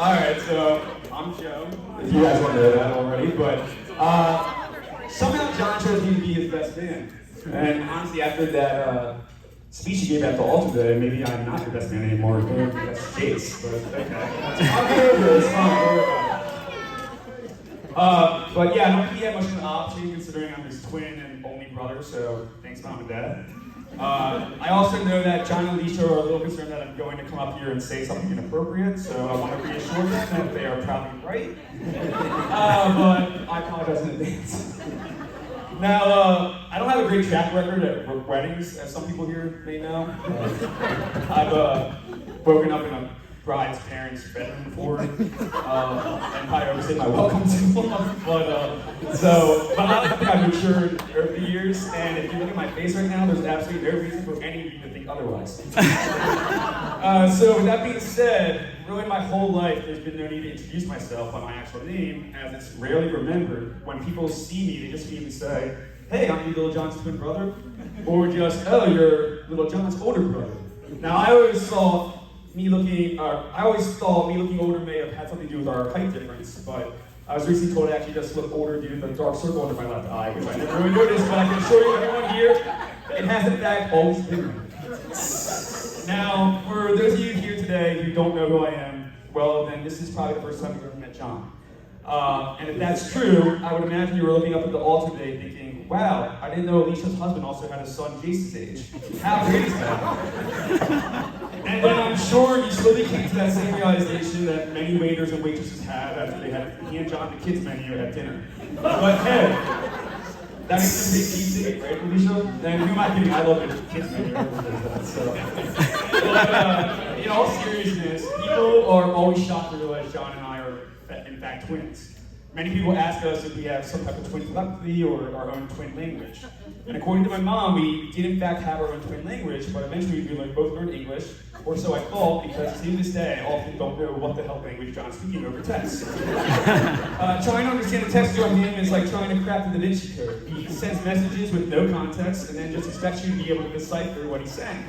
Alright, so I'm Joe, if you guys want to know that already, but somehow John chose me to be his best man. And honestly, after that speech he gave at the altar today, maybe I'm not your best man anymore. That's the case, but okay. I'll get over it, it's fine, don't worry about it. But yeah, I don't think he had much of an option considering I'm his twin and only brother, so thanks, Mom and Dad. I also know that John and Alicia are a little concerned that I'm going to come up here and say something inappropriate, so I want to reassure them that they are probably right. But I apologize in advance. Now, I don't have a great track record at weddings, as some people here may know. I've broken up in a bride's parents' bedroom before, and probably overstayed my welcome too long. But I think I've matured over the years, and if you look at my face right now, there's absolutely no reason for any of you to think otherwise. So with that being said, really my whole life, there's been no need to introduce myself by my actual name, as it's rarely remembered. When people see me, they just immediately say, "Hey, aren't you Little John's twin brother?" Or just, "Oh, you're Little John's older brother." Now, I always thought me looking older may have had something to do with our height difference, but I was recently told I actually just look older due to the dark circle under my left eye, which I never really noticed, but I can assure you everyone here, it has in fact always been there. Now, for those of you here today who don't know who I am, well then this is probably the first time you've ever met John. And if that's true, I would imagine you were looking up at the altar today thinking, wow, I didn't know Alicia's husband also had a son Jason's age. How great is that? And then I'm sure you slowly came to that same realization that many waiters and waitresses have after they had me and John the kids menu at dinner. But hey, that makes them big cheesy, right, Alicia? And who am I kidding? I love the kids menu. But in all seriousness, people are always shocked to realize John and I are in fact twins. Many people ask us if we have some type of twin telepathy or our own twin language. And according to my mom, we did in fact have our own twin language, but eventually we both learned English, or so I thought, because to this day, I often don't know what the hell language John's speaking over text. Trying to understand the text from him is like trying to crack the Da Vinci Code. He sends messages with no context and then just expects you to be able to decipher what he's saying.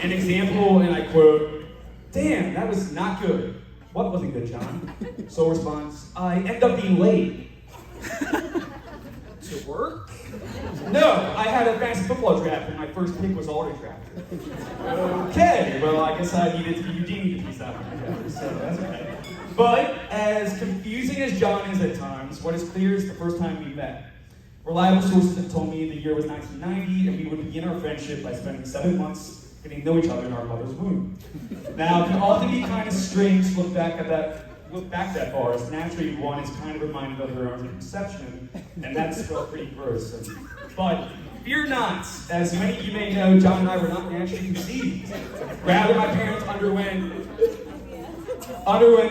An example, and I quote, "Damn, that was not good." "What wasn't good, John?" Soul responds, "I end up being late." "To work?" "No, I had a fantasy football draft and my first pick was already drafted." "Okay, well I guess you do need to piece that one together, so that's okay." But as confusing as John is at times, what is clear is the first time we met. Reliable sources have told me the year was 1990 and we would begin our friendship by spending 7 months getting to know each other in our mother's womb. Now, it can often be kind of strange to look back that far, as naturally one is kind of reminded of their own conception, and that's felt pretty gross. But fear not, as many of you may know, John and I were not naturally conceived. Rather, my parents underwent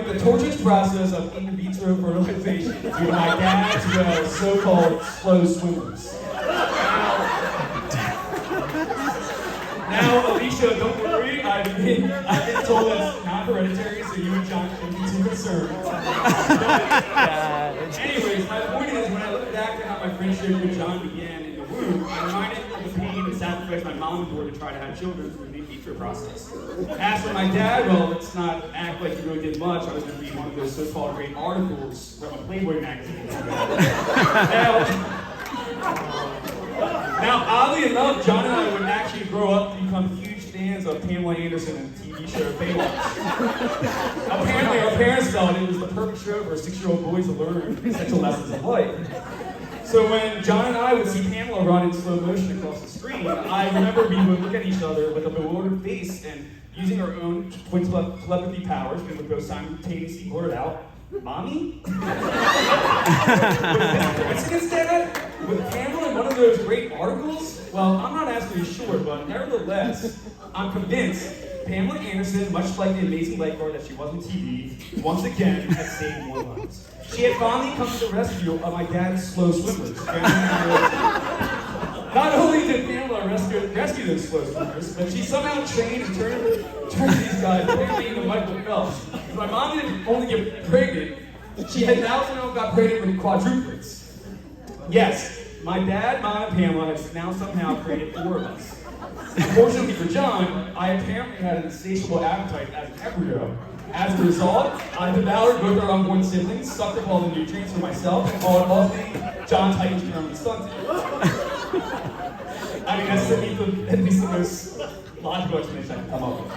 the torturous process of in vitro fertilization due to my dad's so-called slow swimmers. Now, Alicia, don't worry, I've been told it's not hereditary, so you and John shouldn't be too concerned. Anyways, my point is, when I look back at how my friendship with John began in the womb, I'm reminded of the pain and sacrifice my mom endured to try to have children through the in vitro process. As for my dad, well, let's not act like he really did much. I was going to be one of those so-called great articles from a Playboy magazine. Now, oddly enough, John and I would actually grow up to become huge fans of Pamela Anderson and the TV show Baywatch. Apparently, our parents felt it was the perfect show for 6-year-old boys to learn essential lessons of life. So when John and I would see Pamela run in slow motion across the screen, I remember we would look at each other with a bewildered face and using our own twin telepathy powers, we would both simultaneously blurt out, "Mommy?" Coincidence, Dad? With Pamela in one of those great articles? Well, I'm not absolutely sure, but nevertheless, I'm convinced Pamela Anderson, much like the amazing lifeguard that she was on TV, once again has saved more lives. She had finally come to the rescue of my dad's slow swimmers. Not only did Pamela rescue those slow swimmers, but she somehow trained and turned these guys apparently into Michael Phelps. My mom didn't only get pregnant, she had now somehow got pregnant with quadruplets. Yes, my dad, mom, and Pamela have now somehow created 4 of us. Unfortunately for John, I apparently had an insatiable appetite as an embryo. As a result, I devoured both our unborn siblings, sucked up all the nutrients for myself, and ultimately, John's height was permanently stunted. I mean, that's at least the most logical explanation I can come up with.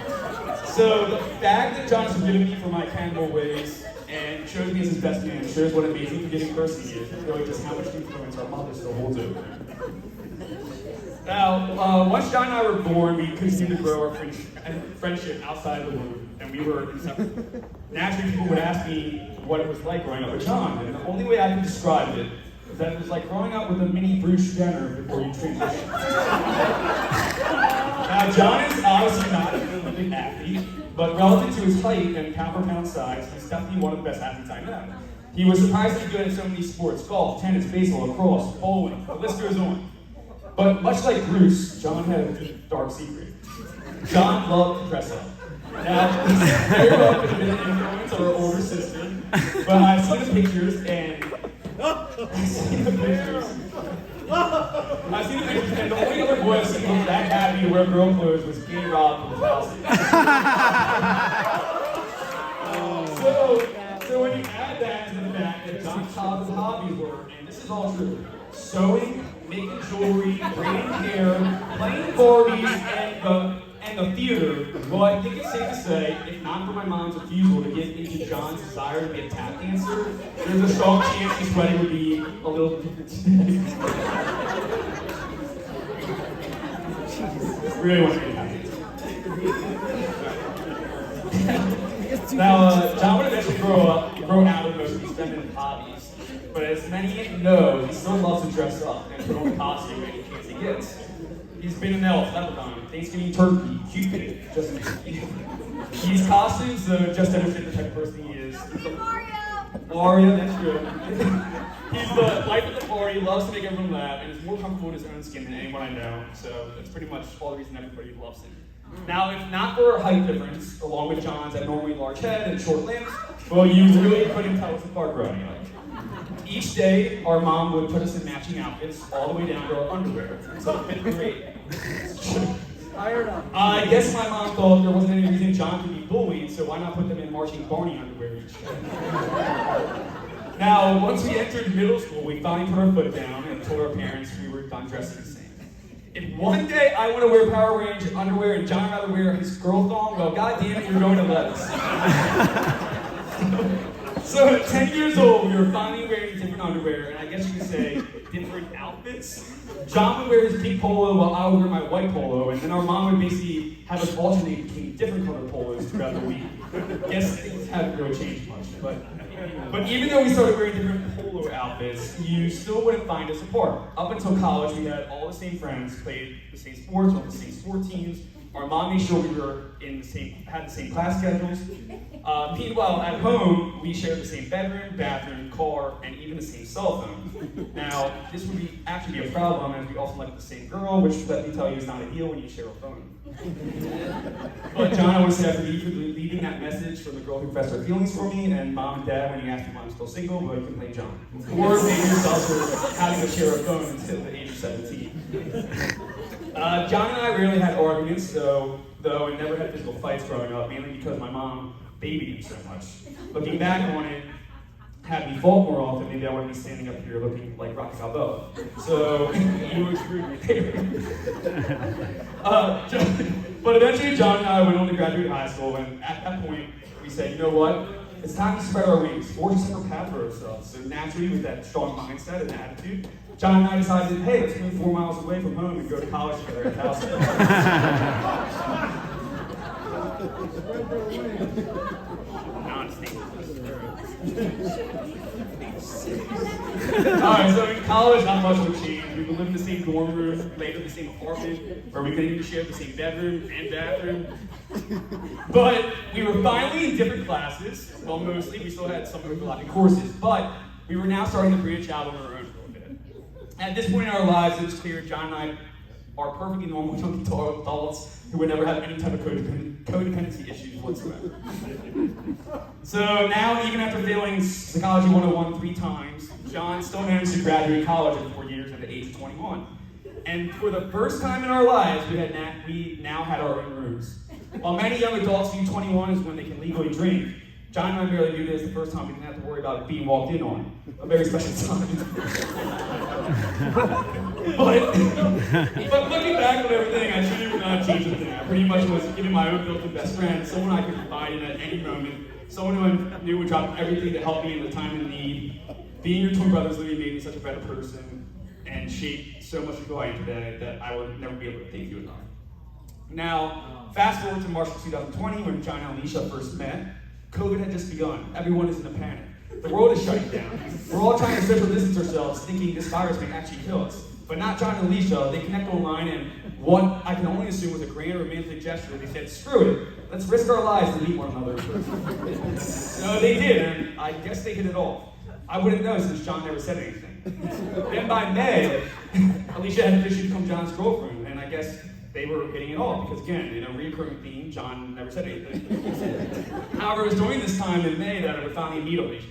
So the fact that John has forgiven me for my cannibal ways and chose me as his best man shows what an amazing forgiving person he is, and really just how much influence our mother still holds over. Now, once John and I were born, we continued to grow our friendship outside of the womb, and we were inseparable. Naturally, people would ask me what it was like growing up with John, and the only way I could describe it is that it was like growing up with a mini Bruce Jenner before you transition. Now, John is obviously not an Olympic athlete, but relative to his height and pound-for-pound size, he's definitely one of the best athletes I know. He was surprisingly good at so many sports: golf, tennis, baseball, lacrosse, bowling, the list goes on. But much like Bruce, John had a deep, dark secret. John loved to dress up. Now, he's very well been an influence on our older sister, but I've seen the pictures and and the only other boy I've seen was that happy to wear girl clothes was Gay Rob from the house. So when you add that to the fact that John's childhood hobbies were, and this is all true, sewing, making jewelry, braiding hair, playing Barbies, and the theater, well, I think it's safe to say, if not for my mom's refusal to get into John's desire to be a tap dancer, there's a strong chance his wedding would be a little different today. Really want to be a tap dancer. Now, John would eventually grow out of most of these feminine hobbies, but as many know, he still loves to dress up and put on a costume any chance he gets. He's been an elf, leprechaun, Thanksgiving turkey, Cupid, just these costumes just demonstrate the type of person he is. Mario, that's true. He's the life of the party, loves to make everyone laugh, and is more comfortable in his own skin than anyone I know. So that's pretty much all the reason everybody loves him. Now, if not for our height difference, along with John's abnormally large head and short limbs, well, you really couldn't tell us apart growing up. Each day, our mom would put us in matching outfits all the way down to our underwear until 5th grade. I guess my mom thought there wasn't any reason John could be bullied, so why not put them in marching Barney underwear each day? Now, once we entered middle school, we finally put our foot down and told our parents we were done dressing the same. If one day I want to wear Power Ranger underwear and John rather wear his girl thong, well, goddamn it, you're going to let us. So at 10 years old, we were finally wearing different underwear, and I guess you could say different outfits. John would wear his pink polo while I would wear my white polo, and then our mom would basically have us alternate between different colored polos throughout the week. I guess things haven't really changed much, but even though we started wearing different polo outfits, you still wouldn't find us apart. Up until college, we had all the same friends, played the same sports, on the same sport teams. Our mom made sure we were had the same class schedules. Meanwhile, at home, we shared the same bedroom, bathroom, car, and even the same cell phone. Now, this would actually be a problem, as we also liked the same girl, which, let me tell you, is not ideal when you share a phone. But John, I want to say after leaving that message from the girl who confessed her feelings for me, and Mom and Dad, when you asked if I'm still single, well, you can blame John. Or maybe yourself for having to share a phone until the age of 17. John and I rarely had arguments, though I never had physical fights growing up, mainly because my mom babied him so much. Looking back on it, had me fault more often, maybe I wouldn't be standing up here looking like Rocky Balboa. So, you screwed me there. But eventually, John and I went on to graduate high school, and at that point, we said, you know what? It's time to spread our wings, forge a separate path for ourselves. So naturally, with that strong mindset and attitude, John and I decided, hey, let's move 4 miles away from home and go to college together at Towson. Alright, so in college, not much would change. We would live in the same dorm room, later the same apartment, where we could even share the same bedroom and bathroom. But we were finally in different classes. Well, mostly, we still had some overlapping courses, but we were now starting to branch out on our own for a bit. At this point in our lives, it was clear John and I are perfectly normal young adults who would never have any type of codependency issues whatsoever. So now, even after failing Psychology 101 3 times, John still managed to graduate college in 4 years at the age of 21. And for the first time in our lives, we now had our own rooms. While many young adults view 21 as when they can legally drink, John and I merely knew this the first time we didn't have to worry about being walked in on. A very special time. but looking back on everything, I truly would not change a thing. I pretty much was given my own built-in best friend, someone I could confide in at any moment, someone who I knew would drop everything to help me in the time of need. Being your twin brothers literally made me such a better person and shaped so much of who I am today that I would never be able to thank you enough. Now, fast forward to March of 2020 when John and Alicia first met. COVID had just begun. Everyone is in a panic. The world is shutting down. We're all trying to social distance ourselves, thinking this virus may actually kill us. But not John and Alicia. They connect online, and what I can only assume was a grand romantic gesture. They said, screw it, let's risk our lives to meet one another. So they did, and I guess they hit it off. I wouldn't know since John never said anything. Then by May, Alicia had officially become John's girlfriend, and I guess they were hitting it off because, again, in a recurring theme, John never said anything. However, it was during this time in May that I would finally meet Alicia.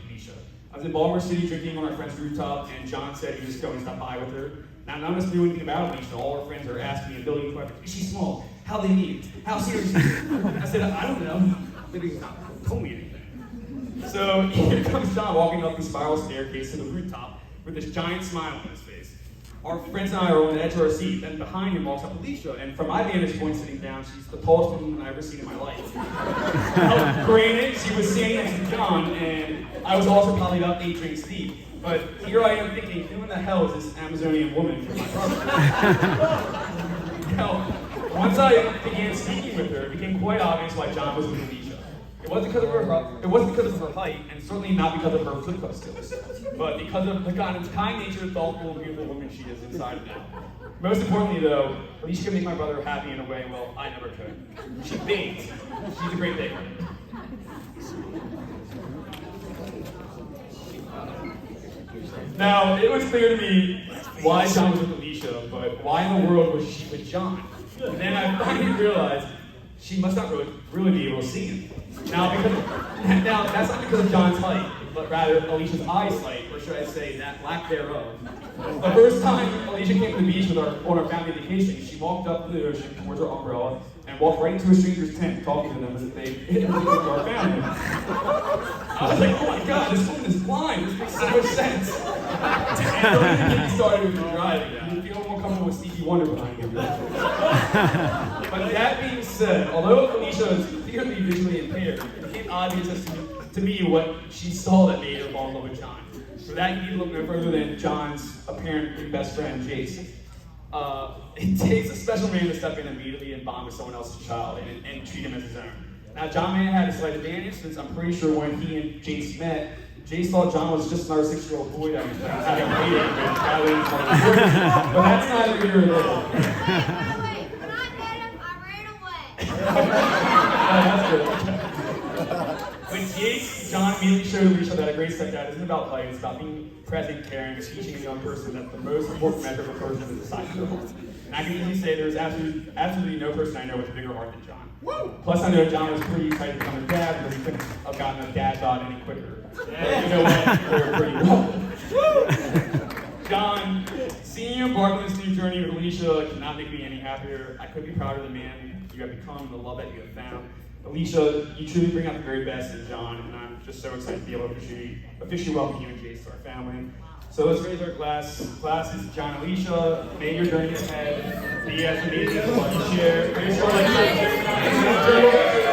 I was in Baltimore City drinking on our friend's rooftop, and John said he was just going to stop by with her. Now, none of us knew anything about Alicia. All our friends are asking me a billion questions. Is she small? How they meet? How serious is it? I said, I don't know. They didn't tell me anything. So here comes John walking up the spiral staircase to the rooftop with this giant smile on his face. Our friends and I are on the edge of our seat, and behind him walks up Alicia, and from my vantage point sitting down, she's the tallest woman I've ever seen in my life. Now, granted, she was standing next to John, and I was also probably about 8 drinks deep, but here I am thinking, who in the hell is this Amazonian woman from my brother? Now, once I began speaking with her, it became quite obvious why John was with Alicia. It wasn't because of her height, and certainly not because of her flip-cup skills, but because of the kind natured, thoughtful, and beautiful woman she is inside and out. Most importantly, though, Alicia can make my brother happy in a way, well, I never could. She bakes. She's a great baker. Now, it was clear to me why John was with Alicia, but why in the world was she with John? And then I finally realized she must not really be able to see him. Now, that's not because of John's height, but rather Alicia's eyesight, or should I say, that lack thereof. The first time Alicia came to the beach on our family vacation, she walked up to the ocean towards her umbrella and walked right into a stranger's tent, talking to them as if they hit everything to our family. I was like, oh my god, this woman is blind. This makes so much sense. And don't even get me started with the driving. You feel more comfortable with Stevie Wonder behind you. But that being said, although Alicia is clearly visually impaired, it became obvious to me what she saw that made her fall in love with John. For that, you need to look no further than John's apparent best friend, Jace. It takes a special man to step in immediately and bond with someone else's child and treat him as his own. Now, John may have had a slight advantage since I'm pretty sure when he and Jace met, Jace thought John was just another 6-year-old boy that was having a meeting with rather than but that's neither here nor there. Wait, when I met him, I ran away. That's good. With Jace, John immediately showed Alicia that a great stepdad isn't about height, it's about being present, caring, teaching a young person that the most important measure of a person is the size of their heart. And I can easily say there's absolutely no person I know with a bigger heart than John. Woo! Plus, I know John was pretty excited to become a dad because he couldn't have gotten a dad bod any quicker. Yeah. You know what? We're pretty well. John, seeing you embark on this new journey with Alicia cannot make me any happier. I couldn't be prouder of the man you have become and the love that you have found. Alicia, you truly bring out the very best in John, and I'm just so excited to be able to officially welcome you and Jace to our family. So let's raise our glass. Glass is John and Alicia. May your journey ahead be as amazing as what you share. Raise your glass.